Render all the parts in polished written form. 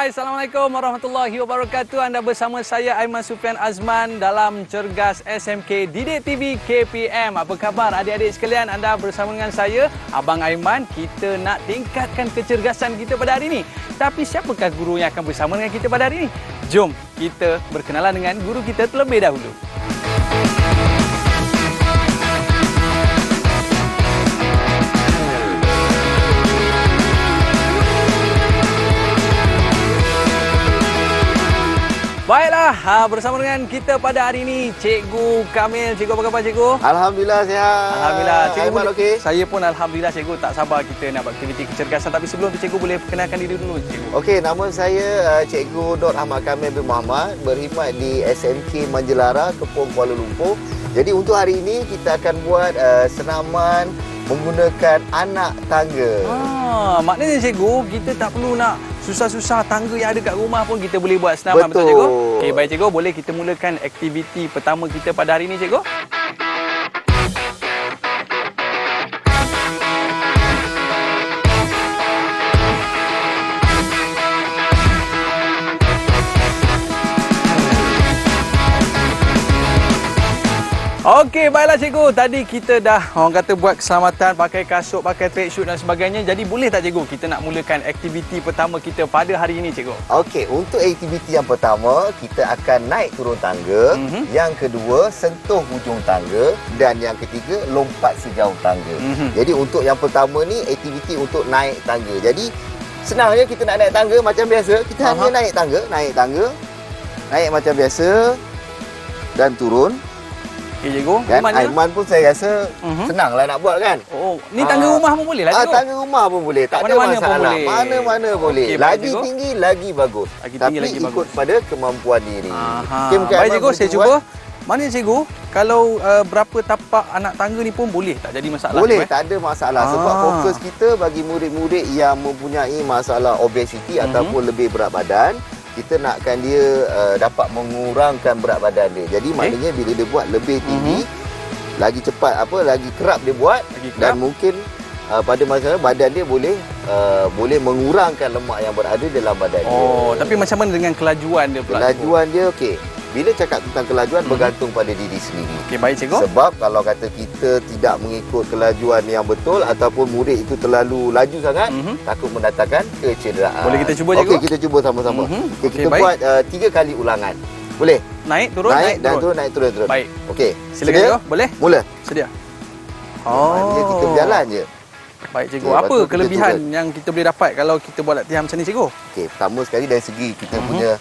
Hai, Assalamualaikum warahmatullahi wabarakatuh. Anda bersama saya Aiman Sufian Azman dalam Cergas SMK Didik TV KPM. Apa khabar adik-adik sekalian? Anda bersama dengan saya, Abang Aiman. Kita nak tingkatkan kecergasan kita pada hari ini. Tapi siapakah guru yang akan bersama dengan kita pada hari ini? Jom kita berkenalan dengan guru kita terlebih dahulu. Baiklah, bersama dengan kita pada hari ini Cikgu Kamil. Cikgu apa khabar Cikgu? Alhamdulillah sihat. Alhamdulillah. Cikgu Aiman okey? Saya pun Alhamdulillah Cikgu. Tak sabar kita nak buat aktiviti kecergasan. Tapi sebelum tu Cikgu boleh perkenalkan diri dulu Cikgu. Okey, nama saya Cikgu Nur Ahmad Kamil bin Muhammad, berkhidmat di SMK Manjelara, Kepong, Kuala Lumpur. Jadi untuk hari ini kita akan buat senaman menggunakan anak tangga. Maknanya Cikgu, kita tak perlu nak susah-susah tangga yang ada kat rumah pun kita boleh buat senaman. Betul Cikgu? Okey, baik Cikgu, boleh kita mulakan aktiviti pertama kita pada hari ini Cikgu? Okey, baiklah Cikgu. Tadi kita dah orang kata buat keselamatan, pakai kasut, pakai tracksuit dan sebagainya. Jadi boleh tak Cikgu kita nak mulakan aktiviti pertama kita pada hari ini Cikgu? Okey, untuk aktiviti yang pertama kita akan naik turun tangga, yang kedua sentuh hujung tangga dan yang ketiga lompat sejauh tangga. Jadi untuk yang pertama ni aktiviti untuk naik tangga. Jadi senang je, kita nak naik tangga macam biasa. Kita hanya naik tangga, naik macam biasa dan turun. Okey Cikgu, kan Aiman pun saya rasa senanglah nak buat kan. Oh, ni tangga rumah pun boleh lah Cikgu? Tangga rumah pun boleh, tak ada mana-mana masalah. Pun boleh. Mana-mana boleh. Okey, lagi Cikgu, tinggi lagi bagus. Tapi ikut pada kemampuan diri. Okay, baik Cikgu, saya cuba. Mana Cikgu, kalau berapa tapak anak tangga ni pun boleh tak jadi masalah? Boleh, tak ada masalah. Sebab fokus kita bagi murid-murid yang mempunyai masalah obesiti ataupun lebih berat badan, kita nakkan dia dapat mengurangkan berat badan dia. Jadi maknanya bila dia buat lebih tinggi, lagi cepat lagi kerap dia buat, dan mungkin pada masa badan dia boleh mengurangkan lemak yang berada dalam badan dia. Tapi macam mana dengan kelajuan dia pula? Kelajuan dia okey. Bila cakap tentang kelajuan bergantung pada diri sendiri. Okey, baik Cikgu. Sebab kalau kata kita tidak mengikut kelajuan yang betul ataupun murid itu terlalu laju sangat, takut mendatangkan kecederaan. Boleh kita cuba Cikgu? Okey, kita cuba sama-sama. Okey, kita baik. buat 3 kali ulangan. Boleh? Naik, turun, naik turun. Naik, turun. Baik. Okey. Silakan Cikgu, boleh? Mula. Sedia. Kita berjalan je. Baik Cikgu, apa kelebihan yang kita boleh dapat kalau kita buat latihan macam ni Cikgu? Okey, pertama sekali dari segi kita punya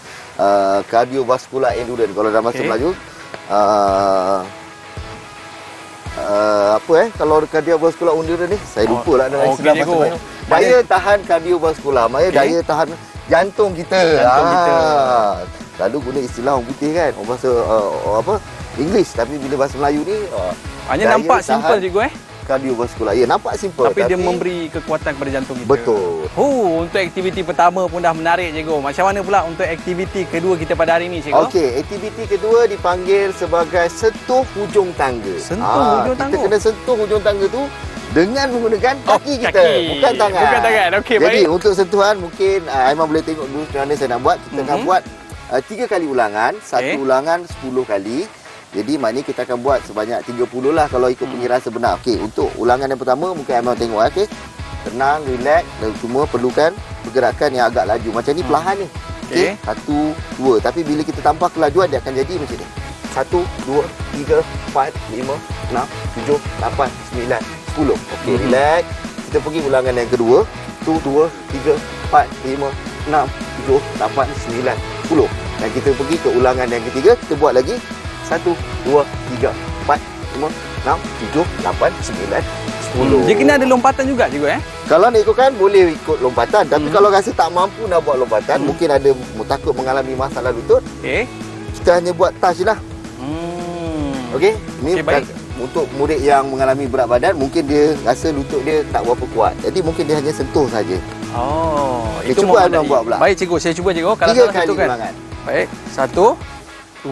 cardiovascular endurance. Kalau dalam bahasa Melayu kalau cardiovascular endurance ni saya lupa lah dalam istilah bahasa Melayu. Daya tahan kardiovaskular, daya tahan jantung kita. Lalu guna istilah orang putih kan, orang bahasa English, tapi bila bahasa Melayu ni hanya nampak simple Cikgu kardiovaskular. Ya, nampak simple tapi dia memberi kekuatan kepada jantung kita. Betul. Untuk aktiviti pertama pun dah menarik Cikgu. Macam mana pula untuk aktiviti kedua kita pada hari ini Cikgu? Okey, aktiviti kedua dipanggil sebagai sentuh hujung tangga. Sentuh hujung tangga. Kita kena sentuh hujung tangga tu dengan menggunakan kaki kita, bukan tangan. Bukan tangan. Okey, baik. Jadi untuk sentuhan mungkin Aiman boleh tengok dulu macam mana saya nak buat. Kita akan buat 3 kali ulangan, satu ulangan 10 kali. Jadi maknanya kita akan buat sebanyak 30 lah kalau ikut pengiraan sebenar. Okey, untuk ulangan yang pertama mungkin Aiman tengok okey. Tenang, relax, dan cuma perlukan pergerakan yang agak laju. Macam ni perlahan ni. Okey, 1 2. Tapi bila kita tambah kelajuan dia akan jadi macam ni. 1 2 3 4 5 6 7 8 9 10. Okey, relax. Kita pergi ulangan yang kedua. 1 2 3 4 5 6 7 8 9 10. Dan kita pergi ke ulangan yang ketiga, kita buat lagi 1 2 3 4 5 6 7 8 9 10. Dia kena ada lompatan juga Cikgu Kalau nak ikutkan boleh ikut lompatan, tapi kalau rasa tak mampu nak buat lompatan, mungkin ada takut mengalami masalah lutut, kita hanya buat touch je lah. Okey, ini baik. Untuk murid yang mengalami berat badan, mungkin dia rasa lutut dia tak berapa kuat, jadi mungkin dia hanya sentuh saja. Itu cuba Abang buat pula. Baik Cikgu, saya cuba Cikgu. Kalau 3 salah kali satu kan. ulangan. Baik, 1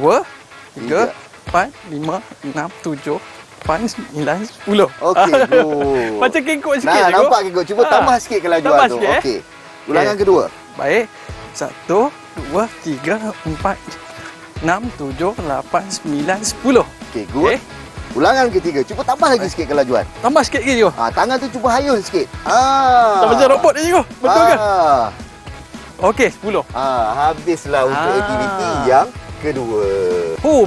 2 3 4 5 6 7 8 9 10. Okey, good. Macam kengkok sikit Cikgu. Nampak kengkok. Cuba tambah sikit kelajuan tu. Okey. Ulangan kedua. Baik. 1, 2, 3, 4, 6, 7, 8, 9, 10. Okey, good. Ulangan ketiga. Cuba tambah lagi sikit kalau Juan. Tambah sikit lagi, cikgu. Tangan tu cuba hayun sikit. Tak macam robot ni, cikgu. Betul ke? Okey, 10. Habislah untuk aktiviti yang kedua.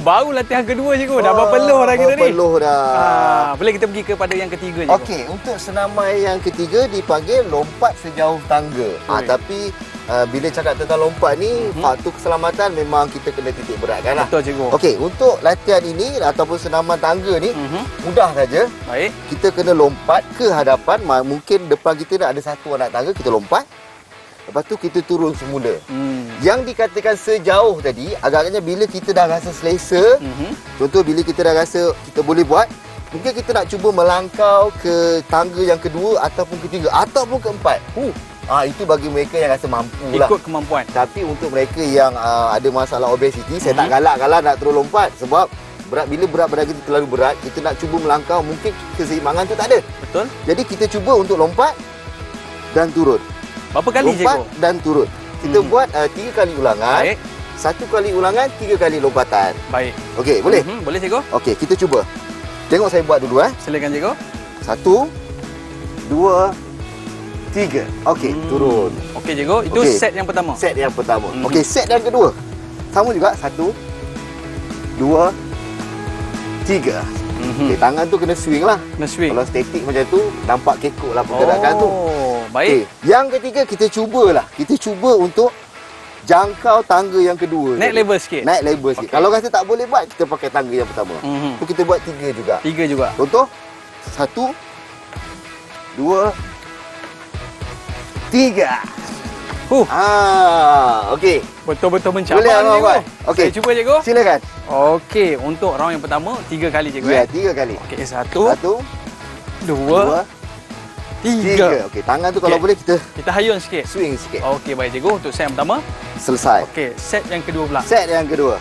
Baru latihan kedua, cikgu. Dah berpeluh dah kita ni. Berpeluh dah. Boleh kita pergi kepada yang ketiga, cikgu. Okey, untuk senaman yang ketiga dipanggil lompat sejauh tangga. Tapi bila cakap tentang lompat ni, faktor keselamatan memang kita kena titik beratkan lah. Betul, cikgu. Okey, untuk latihan ini ataupun senaman tangga ni, mudah saja. Baik. Kita kena lompat ke hadapan. Mungkin depan kita dah ada satu anak tangga, kita lompat. Lepas tu kita turun semula. Yang dikatakan sejauh tadi, agaknya bila kita dah rasa selesa, contoh bila kita dah rasa kita boleh buat, mungkin kita nak cuba melangkau ke tangga yang kedua ataupun ketiga ataupun keempat. Itu bagi mereka yang rasa mampu lah. Ikut kemampuan. Tapi untuk mereka yang ada masalah obesiti, saya tak galak-galak nak terus lompat. Sebab bila berat badan kita terlalu berat, kita nak cuba melangkau, mungkin keseimbangan tu tak ada. Betul. Jadi kita cuba untuk lompat dan turun. Berapa kali, lompat cikgu? dan turun. Kita buat 3 kali ulangan. Baik. 1 kali ulangan, 3 kali lompatan. Baik. Okey, boleh? Boleh, cikgu. Okey, kita cuba. Tengok saya buat dulu. Silakan, cikgu. 1, 2, 3. Okey, turun. Okey, cikgu. Itu set yang pertama. Set yang pertama. Okey, set yang kedua. Sama juga. 1, 2, 3. Okey, tangan tu kena swing lah. Kena swing. Kalau statik macam tu, nampak kekok lah pergerakan tu. Baik. Yang ketiga, kita cubalah. Kita cuba untuk jangkau tangga yang kedua. Naik level sikit. Naik level sikit. Kalau rasa tak boleh buat, kita pakai tangga yang pertama. So, kita buat 3 juga. 3 juga. Contoh, 1, 2, 3. Okey. Betul-betul mencabar. Boleh, ni, cikgu. Okey. Saya cuba, cikgu. Silakan. Okey, untuk round yang pertama 3 kali, cikgu. Ya, 3 kali. Okey, 1, 1, 2, 3. Okey, tangan tu kalau boleh kita hayun sikit. swing sikit. Okey, baik, cikgu. Untuk set yang pertama. Selesai. Okey, set yang kedua pula. Set yang kedua.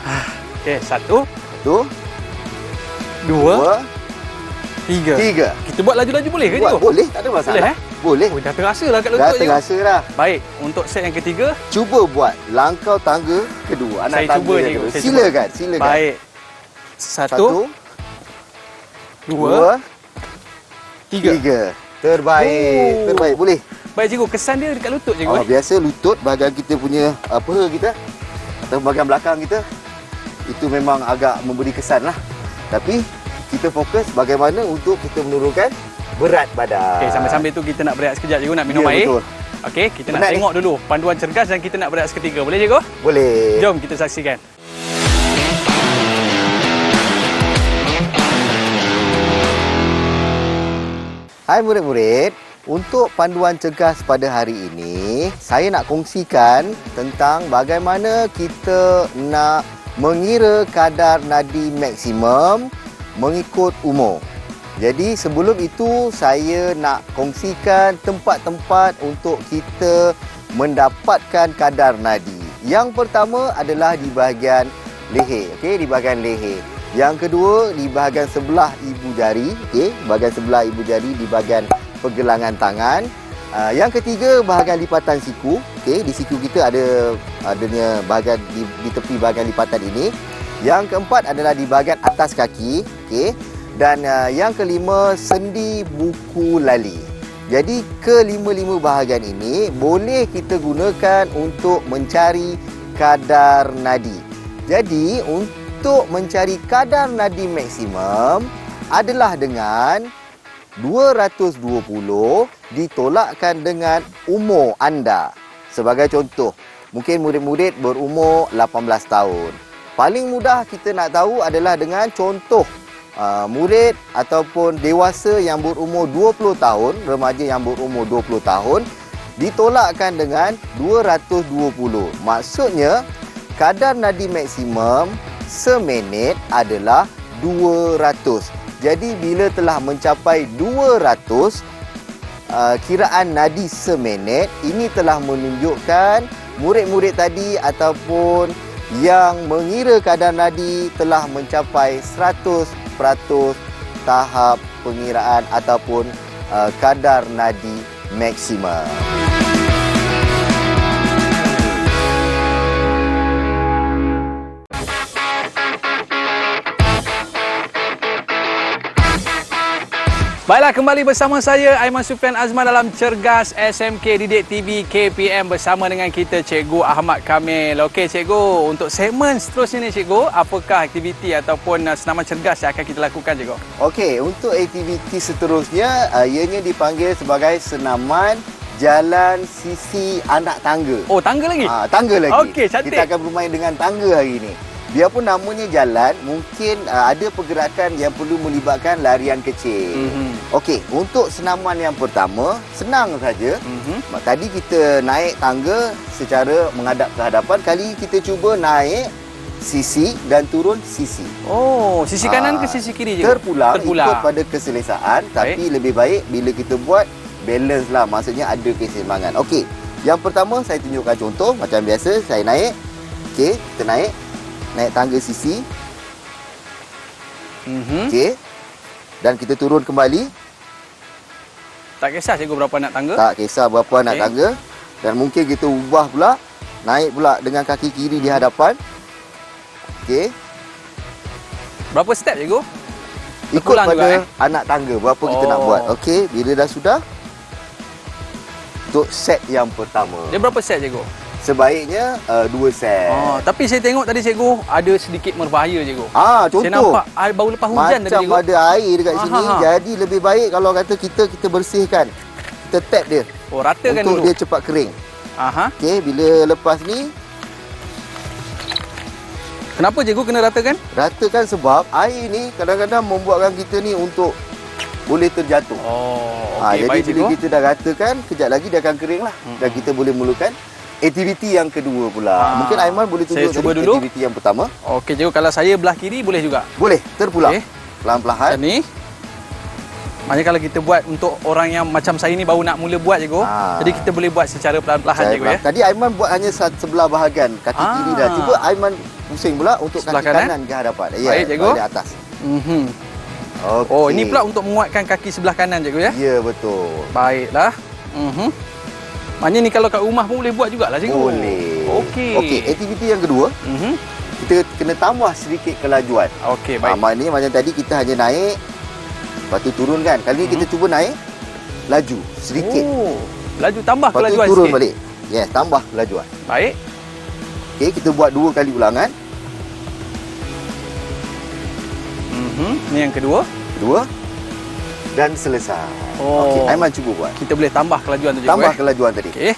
Okey, 1, 2, 3. 3. Kita buat laju-laju boleh ke, Buat cikgu? boleh, tak ada masalah. Boleh, Boleh. dah terasa lah kat Dah lutut, cikgu. terasa dah. Baik, untuk set yang ketiga. Cuba buat langkau tangga kedua. Anak Saya tangga cuba, yang cikgu. kedua. Saya Silakan, silakan. Baik. 1, 2, 3. 3. Terbaik. Terbaik. Boleh. Baik, cikgu. Kesan dia dekat lutut, cikgu. Biasa lutut bahagian kita punya peha kita atau bahagian belakang kita itu memang agak memberi kesan lah. Tapi kita fokus bagaimana untuk kita menurunkan berat badan. Okey, sambil-sambil tu kita nak berehat sekejap, cikgu, nak minum Ya, air. betul. Okey, kita nak Penat ni. tengok dulu panduan cergas dan kita nak berehat seketika. Boleh, cikgu? Boleh. Jom kita saksikan. Hai murid-murid, untuk panduan cergas pada hari ini, saya nak kongsikan tentang bagaimana kita nak mengira kadar nadi maksimum mengikut umur. Jadi sebelum itu saya nak kongsikan tempat-tempat untuk kita mendapatkan kadar nadi. Yang pertama adalah di bahagian leher, okey, di bahagian leher. Yang kedua di bahagian sebelah ibu jari, okey, bahagian sebelah ibu jari di bahagian pergelangan tangan. Yang ketiga bahagian lipatan siku, okey, di siku kita adanya bahagian di tepi bahagian lipatan ini. Yang keempat adalah di bahagian atas kaki, okey. Dan yang kelima sendi buku lali. Jadi kelima-lima bahagian ini boleh kita gunakan untuk mencari kadar nadi. Jadi untuk mencari kadar nadi maksimum adalah dengan 220 ditolakkan dengan umur anda. Sebagai contoh, mungkin murid-murid berumur 18 tahun. Paling mudah kita nak tahu adalah dengan contoh murid ataupun dewasa yang berumur 20 tahun, remaja yang berumur 20 tahun ditolakkan dengan 220. Maksudnya kadar nadi maksimum seminit adalah 200. Jadi bila telah mencapai 200 kiraan nadi seminit, ini telah menunjukkan murid-murid tadi ataupun yang mengira kadar nadi telah mencapai 100% tahap pengiraan ataupun kadar nadi maksimum. Baiklah, kembali bersama saya Aiman Sufian Azman dalam Cergas SMK Didik TV KPM bersama dengan kita Cikgu Ahmad Kamil. Okey Cikgu, untuk segmen seterusnya ni Cikgu, apakah aktiviti ataupun senaman cergas yang akan kita lakukan Cikgu? Okey, untuk aktiviti seterusnya ianya dipanggil sebagai senaman jalan sisi anak tangga. Oh, tangga lagi? Tangga lagi. Okey, cantik. Kita akan bermain dengan tangga hari ini. Biarpun namanya jalan, mungkin ada pergerakan yang perlu melibatkan larian kecil. Okey, untuk senaman yang pertama, senang saja. Tadi kita naik tangga secara menghadap ke hadapan. Kali ini kita cuba naik sisi dan turun sisi. Oh, sisi kanan ke sisi kiri je? Terpulang ikut pada keselesaan. Tapi lebih baik bila kita buat balance lah. Maksudnya ada keseimbangan. Okey, yang pertama saya tunjukkan contoh. Macam biasa, saya naik. Okey, kita naik tangga sisi. Okey. Dan kita turun kembali. Tak kisah Cikgu berapa nak tangga? Tak kisah berapa nak tangga. Dan mungkin kita ubah pula. Naik pula dengan kaki kiri di hadapan. Okey. Berapa step Cikgu? Ikut pada juga, anak tangga berapa kita nak buat. Okey, bila dah sudah. Untuk set yang pertama. Dia berapa set Cikgu? Sebaiknya 2 set. Tapi saya tengok tadi Cikgu ada sedikit berbahaya Cikgu. Contoh. Saya nampak air baru lepas hujan tadi Cikgu. Macam ada air dekat sini. Jadi lebih baik kalau kata kita bersihkan. Kita tap dia. Oh, ratakan untuk dulu. dia cepat kering. Okey, bila lepas ni. Kenapa Cikgu kena ratakan? Ratakan sebab air ni kadang-kadang membuatkan kita ni untuk boleh terjatuh. Okey, jadi baik bila Cikgu. kita dah ratakan, kejap lagi dia akan kering lah. Dan kita boleh mulakan aktiviti yang kedua pula. Mungkin Aiman boleh tunjuk saya cuba dulu. aktiviti yang pertama. Okey Cikgu, kalau saya belah kiri boleh juga? Boleh, terpulang. Okey. Pelan-pelan. Macam ni. Maknanya kalau kita buat untuk orang yang macam saya ni baru nak mula buat Cikgu. Jadi kita boleh buat secara perlahan-lahan Cikgu ya. Tadi Aiman buat hanya sebelah bahagian kaki kiri dah. Cuba Aiman pusing pula untuk sebelah kaki kanan ke hadapan. Baik Cikgu. Di atas. Okay. Oh, ini pula untuk menguatkan kaki sebelah kanan Cikgu ya. Ya, betul. Baiklah. Maknanya ni kalau kat rumah pun boleh buat jugalah Cikgu. Boleh. Okey, aktiviti yang kedua. Kita kena tambah sedikit kelajuan. Okey, baik. Maknanya macam tadi kita hanya naik, lepas tu turun kan. Kali ni kita cuba naik, laju sedikit. Laju tambah lepas kelajuan tu turun sikit. balik. Yes, tambah kelajuan. Baik. Okey, kita buat 2 kali ulangan. Ni yang kedua. Dan selesai. Okey, Aiman cuba buat. Kita boleh tambah kelajuan tu Cikgu. Tambah kelajuan tadi. Okey.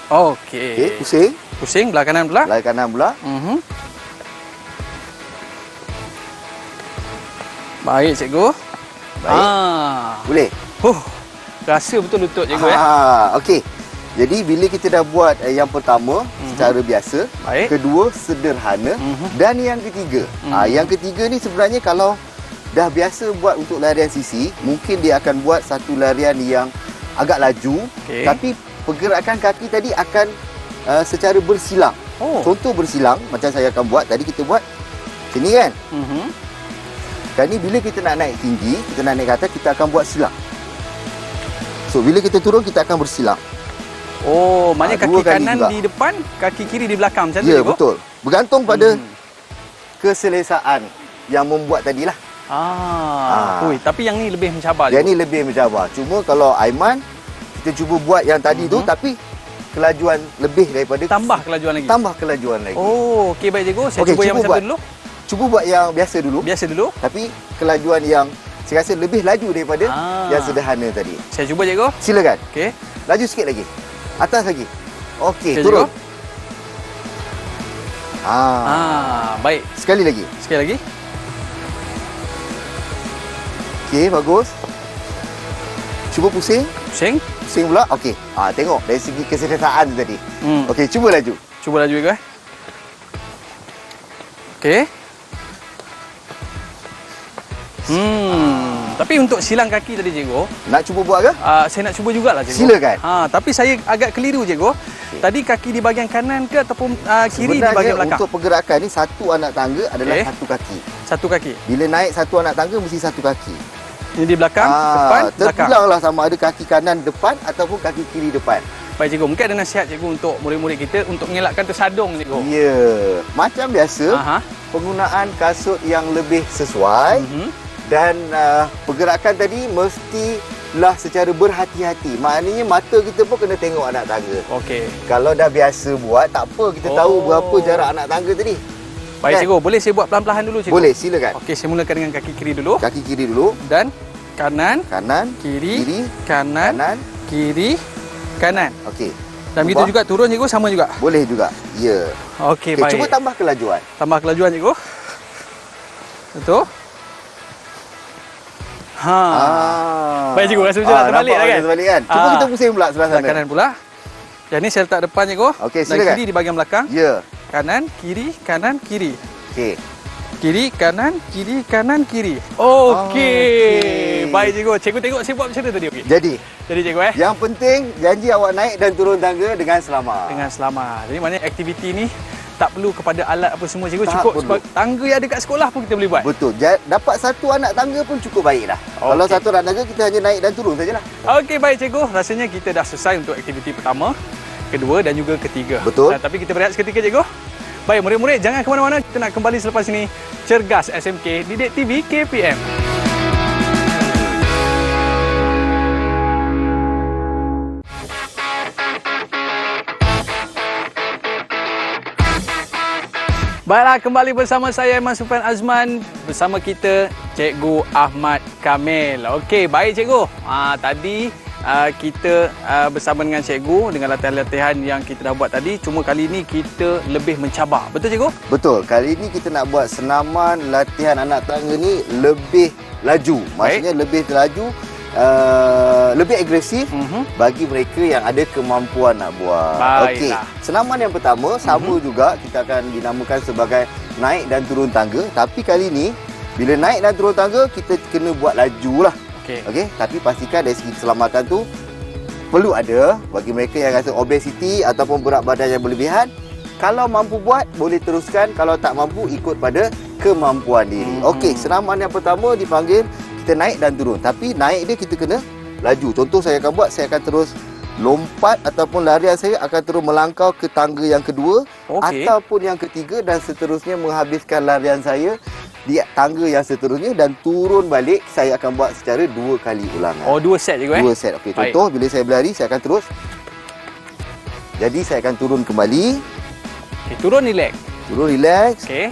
Okey. Pusing. Pusing belah kanan pula. Belah kanan pula. Baik Cikgu. Baik. Boleh. Rasa betul lutut Cikgu ya. Okey. Jadi bila kita dah buat yang pertama secara biasa, kedua sederhana dan yang ketiga. Yang ketiga ni sebenarnya kalau dah biasa buat untuk larian sisi, mungkin dia akan buat satu larian yang agak laju, tapi pergerakan kaki tadi akan secara bersilang. Contoh bersilang macam saya akan buat tadi, kita buat sini kan. Dan ni bila kita nak naik tinggi, kita nak naik ke atas, kita akan buat silang. So bila kita turun kita akan bersilang. Maknanya kaki kanan juga di depan, kaki kiri di belakang macam tu ya, betul. Bergantung pada keselesaan yang membuat tadilah. Tapi yang ni lebih mencabar. Yang ni lebih mencabar. Cuma kalau Aiman, kita cuba buat yang tadi tu, tapi kelajuan lebih daripada. Tambah kelajuan lagi? Tambah kelajuan lagi. Okey baik Cikgu. Saya cuba yang macam tu dulu. Cuba buat yang biasa dulu. Biasa dulu. Tapi kelajuan yang saya rasa lebih laju daripada yang sederhana tadi. Saya cuba Cikgu. Silakan. Okey. Laju sikit lagi. Atas lagi. Okey, Cikgu. turun. Baik. Sekali lagi. Sekali lagi. Okey, bagus. Cuba pusing. Pusing. Pusing pula. Okey. Tengok dari segi keselesaan tu tadi. Okey, cuba laju. Cuba laju Cikgu. Okey. Tapi untuk silang kaki tadi Cikgu, nak cuba buat ke? Saya nak cuba jugalah Cikgu. Silakan. Tapi saya agak keliru Cikgu. Tadi kaki di bahagian kanan ke ataupun kiri di bahagian belakang? Untuk pergerakan ni satu anak tangga adalah satu kaki. Satu kaki. Bila naik satu anak tangga mesti satu kaki. Ini di belakang, depan, belakang. Terpulanglah sama ada kaki kanan depan ataupun kaki kiri depan. Baik Cikgu, mungkin ada nasihat Cikgu untuk murid-murid kita untuk mengelakkan tersadung Cikgu. Ya, macam biasa. penggunaan kasut yang lebih sesuai dan pergerakan tadi mestilah secara berhati-hati. Maknanya mata kita pun kena tengok anak tangga. Okey. Kalau dah biasa buat, tak apa, kita tahu berapa jarak anak tangga tadi. Baik Kan? cikgu, boleh saya buat perlahan-lahan dulu cikgu? Boleh, silakan. Okey, saya mulakan dengan kaki kiri dulu Kaki kiri dulu, dan kanan, kanan, kiri, kanan, kanan. kiri, kanan. Okey. Dan begitu Ubah. juga turun cikgu, sama juga. Boleh juga. Ya. Okey, Okey, baik. cuba tambah kelajuan. Tambah kelajuan cikgu. Betul. Ha. Baik cikgu, rasa macam nak terbalik nampak dah kan? terbalik kan? Cuba kita pusing pula sebelah Sebelah sana. kanan pula. Yang ni saya letak depan cikgu. Okey, Dan silakan. kiri di bahagian belakang. Ya. Kanan, kiri, kanan, kiri. Okey. Kiri, kanan, kiri, kanan, kiri. Okey. Okey. Baik cikgu. Cikgu tengok saya buat macam mana tadi? Okey. Jadi Cikgu yang penting janji awak naik dan turun tangga dengan selamat. dengan selamat. Jadi maknanya aktiviti ni tak perlu kepada alat apa semua cikgu, Tak cukup perlu. sebab tangga yang ada kat sekolah pun kita boleh buat. Betul. Dapat satu anak tangga pun cukup baik dah. Okey. Kalau satu anak tangga kita hanya naik dan turun sajalah. Okey, baik cikgu. Rasanya kita dah selesai untuk aktiviti pertama, kedua dan juga ketiga. Betul. Tapi kita berehat seketika cikgu. Baik, murid-murid jangan ke mana-mana. Kita nak kembali selepas ini. Cergas SMK Didik TV KPM. Baiklah, kembali bersama saya Aiman Sufian Azman. Bersama kita Cikgu Ahmad Kamil. Okey, baik cikgu. Tadi kita bersama dengan cikgu dengan latihan-latihan yang kita dah buat tadi. Cuma kali ini kita lebih mencabar. Betul cikgu? Betul. Kali ini kita nak buat senaman latihan anak tangga ni lebih laju. Maksudnya lebih laju, lebih agresif bagi mereka yang ada kemampuan nak buat. Okey. Baiklah. Senaman yang pertama sama juga kita akan dinamakan sebagai naik dan turun tangga. Tapi kali ni bila naik dan turun tangga kita kena buat laju lah. Okey. Okey, tapi pastikan dari segi keselamatan tu perlu ada bagi mereka yang rasa obesiti ataupun berat badan yang berlebihan. Kalau mampu buat, boleh teruskan. Kalau tak mampu, ikut pada kemampuan diri. Okey, senaman yang pertama dipanggil kita naik dan turun. Tapi naik dia kita kena laju. Contoh saya akan buat, saya akan terus lompat ataupun larian saya akan terus melangkau ke tangga yang kedua ataupun yang ketiga dan seterusnya menghabiskan larian saya di tangga yang seterusnya dan turun balik saya akan buat secara 2 kali ulangan. Oh, 2 set cikgu 2 set. Okey, Baik. contoh bila saya berlari saya akan terus. Jadi saya akan turun kembali, Okey, turun relax. turun relax, Okey.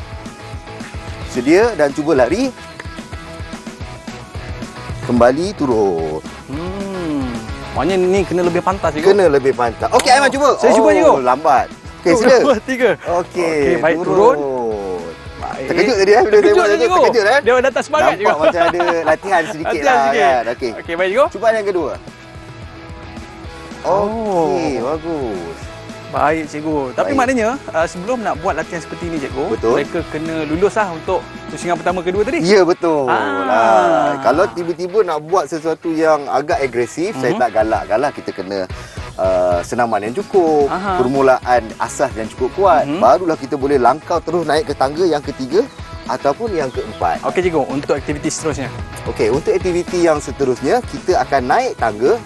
sedia dan cuba lari. Kembali turun. Maknanya ni kena lebih pantas cikgu. Kena lebih pantas. Okey, Aiman cuba. Saya cuba, cikgu. Lambat. Okey, sila. 2, 3. Okey, Okey, baik, turun. Baik. Terkejut tadi bila saya Terkejut buat tu. cikgu. Terkejut kan? Dia datang semangat Nampak cikgu. macam ada latihan sedikit Latihan lah sikit. kan. Okey. Okey, baik cikgu. Cuba yang kedua. Okey, bagus. Baik cikgu. Tapi Baik. maknanya sebelum nak buat latihan seperti ini cikgu, Betul. mereka kena luluslah untuk pusingan pertama kedua tadi. Ya, betul. Ah. Kalau tiba-tiba nak buat sesuatu yang agak agresif, saya tak galakkanlah. Kita kena senaman yang cukup, Aha. permulaan asas yang cukup kuat. Barulah kita boleh langkau terus naik ke tangga yang ketiga ataupun yang keempat. Okey cikgu, untuk aktiviti seterusnya. Okey, untuk aktiviti yang seterusnya, kita akan naik tangga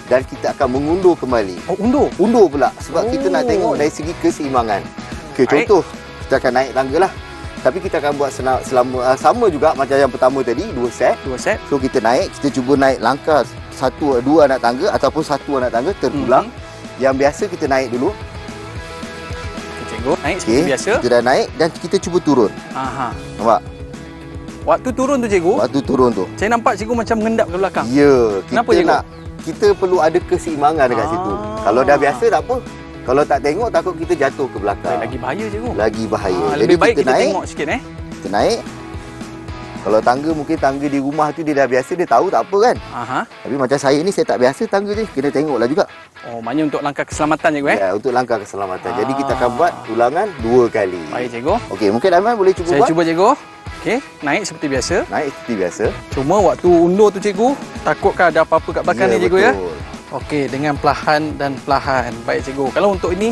dan kita akan mengundur kembali. Oh, undur. Undur pula sebab kita nak Oh. tengok dari segi keseimbangan. Okey, Baik. contoh kita akan naik tangga lah. Tapi kita akan buat selama sama juga macam yang pertama tadi, 2 set. 2 set. So kita naik, kita cuba naik langkah 2 anak tangga ataupun 1 anak tangga terpulang. Yang biasa kita naik dulu. Okey cikgu, naik Okey, seperti biasa. kita dah naik dan kita cuba turun. Aha. Nampak? Waktu turun tu cikgu, Waktu turun tu. saya nampak cikgu macam mengendap ke belakang. Ya, Kenapa, kita cikgu? kita perlu ada keseimbangan dekat situ. Kalau dah biasa tak apa. Kalau tak tengok takut kita jatuh ke belakang. Lagi bahaya cikgu. Lagi bahaya. Jadi Lebih baik kita naik, tengok sikit kita naik. Kalau tangga mungkin tangga di rumah tu dia dah biasa, dia tahu tak apa kan. Aha. Tapi macam saya ni saya tak biasa tangga je, kena tengoklah juga. Oh, maknanya untuk langkah keselamatan cikgu Ya, untuk langkah keselamatan. Jadi kita akan buat ulangan 2 kali. Baik cikgu. Okey, mungkin Aiman boleh cuba Saya buat. cuba cikgu. Okey, naik seperti biasa. Naik seperti biasa. Cuma waktu undur tu cikgu, takutkah ada apa-apa kat belakang ni cikgu ya? betul. Okey, dengan perlahan dan perlahan. Baik cikgu. Kalau untuk ini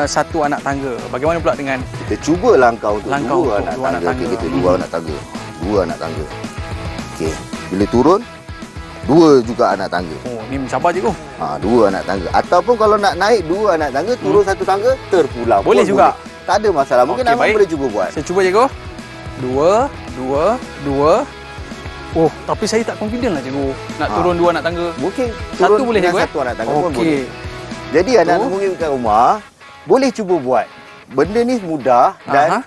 satu anak tangga, bagaimana pula dengan Kita cuba langkah untuk Langkah dua untuk anak dua anak tangga. tangga. Okey, kita dua anak tangga. 2 anak tangga. Okey, bila turun 2 juga anak tangga. oh, ni mencabar cikgu. 2 anak tangga. Ataupun kalau nak naik 2 anak tangga, turun 1 tangga, terpulang. Boleh pun juga. boleh. Tak ada masalah. Mungkin Okey, Aiman baik. boleh cuba buat. Saya cuba cikgu. 2, 2, 2. Oh, tapi saya tak confident lah cikgu. Nak turun 2 anak tangga. Mungkin Satu turun boleh dengan cikgu, satu anak tangga pun Okey. boleh. Jadi anak-anak murid kat rumah boleh cuba buat. Benda ni mudah dan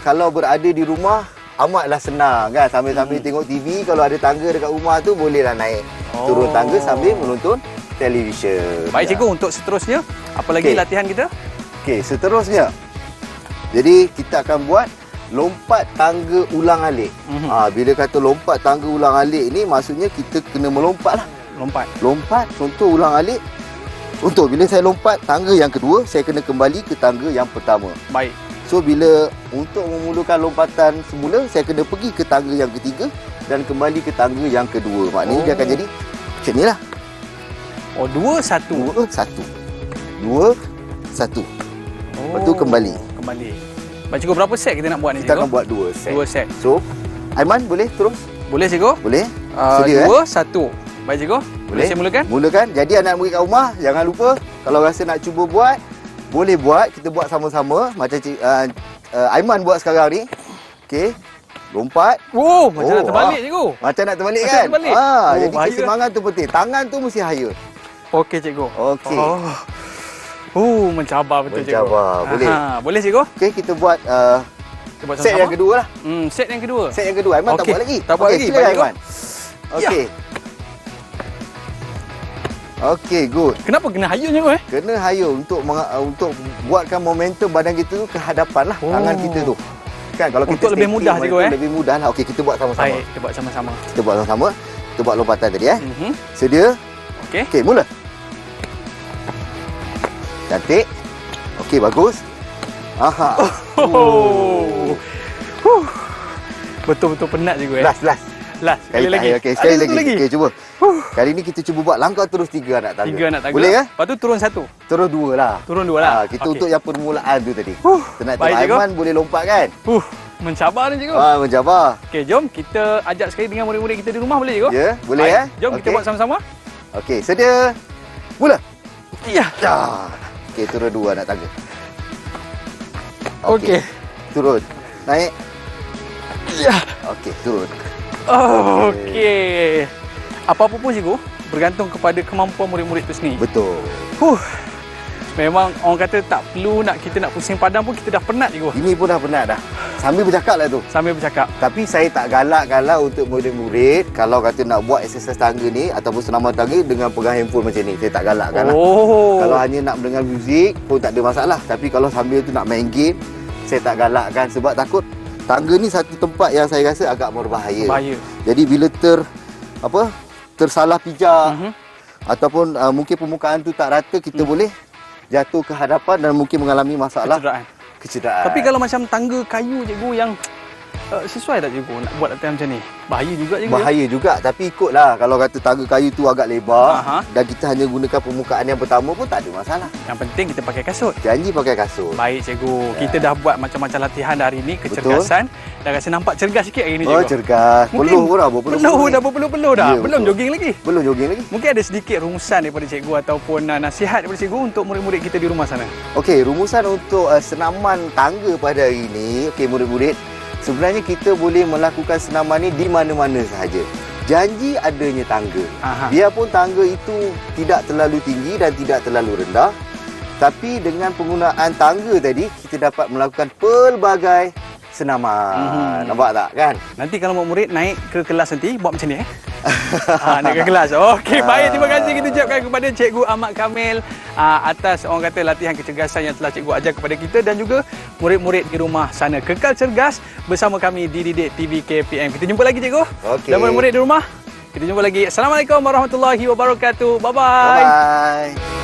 kalau berada di rumah amatlah senang kan. Sambil-sambil tengok TV, kalau ada tangga dekat rumah tu bolehlah naik turun tangga sambil menonton televisyen. Baik cikgu, untuk seterusnya apa lagi latihan kita? Okey, seterusnya. Jadi kita akan buat lompat tangga ulang-alik. Bila kata lompat tangga ulang-alik ni maksudnya kita kena melompat lah. Lompat, contoh ulang-alik. Contoh, bila saya lompat tangga yang kedua, saya kena kembali ke tangga yang pertama. Baik. So, bila untuk memulakan lompatan semula, saya kena pergi ke tangga yang ketiga dan kembali ke tangga yang kedua. Maknanya dia akan jadi macam ni lah. Oh, 2, 1. 2, 1. 2, 1. Lepas tu kembali. Baik cikgu, berapa set kita nak buat ni cikgu? Kita akan buat 2 set. 2 set. So, Aiman boleh terus? Boleh cikgu? Boleh? 2, 1. Baik cikgu. Boleh saya mulakan? Mulakan. Jadi anak murid kat rumah, jangan lupa kalau rasa nak cuba buat, boleh buat. Kita buat sama-sama. Macam Aiman buat sekarang ni. Okey. Lompat. Oh, macam nak terbalik cikgu. Macam nak terbalik Macam kan? nak terbalik. Jadi keseimbangan tu penting. Tangan tu mesti higher. Okey cikgu. Okey. Mencabar betul cikgu. Mencabar. Boleh. Boleh cikgu? Okey, kita buat Kita buat set yang kedua lah. Set yang kedua. Set yang kedua. Aiman tak buat lagi. Tak buat lagi. Sila Aiman. Okey. Okey, good. Kenapa kena hayun cikgu Kena hayun untuk buatkan momentum badan kita tu ke hadapan lah, tangan kita tu. Kan kalau kita untuk lebih mudah cikgu lebih mudah lah. Okey, kita buat sama-sama. Baik, kita buat sama-sama. Kita buat sama-sama. Kita buat lompatan tadi Sedia? Okey. Okey, mula. Cantik. Okey, bagus. Betul-betul penat cikgu Last. Sekali lagi. Okey, sekali lagi. Okey, cuba. Kali ni kita cuba buat langkah terus 3 anak tangga. 3 anak tangga. Boleh kan? Lepas tu turun 1. Terus 2 lah. Turun 2 lah. Kita untuk yang permulaan tu tadi. Kita nak Baik, tengok cikgu. Aiman boleh lompat kan? Mencabar ni cikgu. Mencabar. Okey, jom kita ajak sekali dengan murid-murid kita di rumah boleh cikgu? Ya, boleh Baik, ya? Jom kita buat sama-sama. Okey, sedia. Mula. Ya. Okey, turun 2 anak tangga. Okey. Turun. Naik. Ya. Okey, turun. Okey. Apa-apa pun cikgu, bergantung kepada kemampuan murid-murid itu sendiri. Betul. Memang orang kata tak perlu kita nak pusing padang pun kita dah penat cikgu. Ini pun dah penat dah. Sambil bercakap lah tu. Sambil bercakap. Tapi saya tak galak-galak untuk murid-murid kalau kata nak buat exercise tangga ni ataupun senaman tangga dengan pegang handphone macam ni. Saya tak galakkan lah. Kalau hanya nak mendengar muzik pun tak ada masalah. Tapi kalau sambil tu nak main game, saya tak galakkan sebab takut tangga ni satu tempat yang saya rasa agak berbahaya. Jadi bila tersalah pijak ataupun mungkin permukaan tu tak rata, kita boleh jatuh ke hadapan dan mungkin mengalami masalah kecederaan. Tapi kalau macam tangga kayu cikgu yang sesuai tak cikgu nak buat latihan macam ni? Bahaya juga cikgu. Bahaya juga, tapi ikutlah. Kalau kata tangga kayu tu agak lebar dan kita hanya gunakan permukaan yang pertama pun tak ada masalah. Yang penting kita pakai kasut. Janji pakai kasut. Baik cikgu. Kita dah buat macam-macam latihan hari ni, kecergasan. Dah rasa nampak cergas sikit hari ni cikgu. Cergas. Peluh pun dah berpeluh dah. Ya, Belum betul. jogging lagi. Belum jogging lagi. Mungkin ada sedikit rumusan daripada cikgu ataupun nasihat daripada cikgu untuk murid-murid kita di rumah sana. Okey, rumusan untuk senaman tangga pada hari ini. Okey, murid-murid. Sebenarnya kita boleh melakukan senaman ni di mana-mana sahaja. Janji adanya tangga. Biarpun tangga itu tidak terlalu tinggi dan tidak terlalu rendah, tapi dengan penggunaan tangga tadi kita dapat melakukan pelbagai senaman. Nampak tak kan? Nanti kalau murid naik ke kelas nanti buat macam ni naik ke kelas. Okey, baik, terima kasih kita ucapkan kepada Cikgu Ahmad Kamil atas orang kata latihan kecergasan yang telah cikgu ajar kepada kita dan juga murid-murid di rumah sana. Kekal cergas bersama kami di Didik TV KPM. Kita jumpa lagi cikgu. Okey. Dan murid-murid di rumah, kita jumpa lagi. Assalamualaikum warahmatullahi wabarakatuh. Bye-bye. Bye-bye.